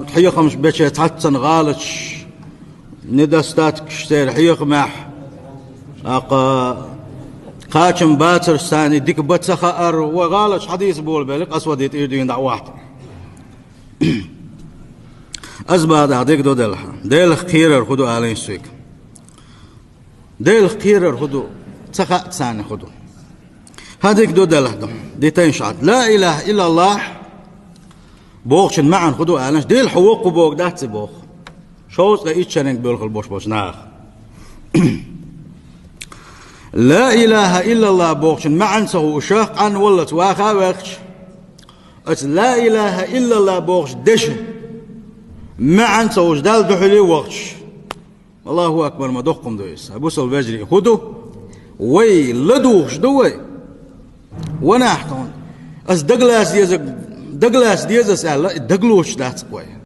حيق مش بشي تحتن غالش ندستات كشتير حيق مح قاچم باتر ستاني ديك بتسخر وغالش حديث بول بالك أسود يتيردين دعوات أزباد عديك دو ديل خيرر خدو آلين سويك ديل خيرر خدو تسخاء تساني خدو هذيك دو دي تنشعت لا إله إلا الله بوخشن معن خدو آلنش ديل حوق بوق داتي بوخ شوز لأيش شنك بيلخ البوش ناخ لا إله إلا الله بوخشن معن سهو شاق عن ولا تواخا وقش لا إله إلا الله بوخش دشن معن سوش دال دحلي وقش الله أكبر ما دقكم دويس أبوس البجري خدو وي لدوخش دوي ونحتون أس دقلاس ديزك سألا دقلوش داتس قوي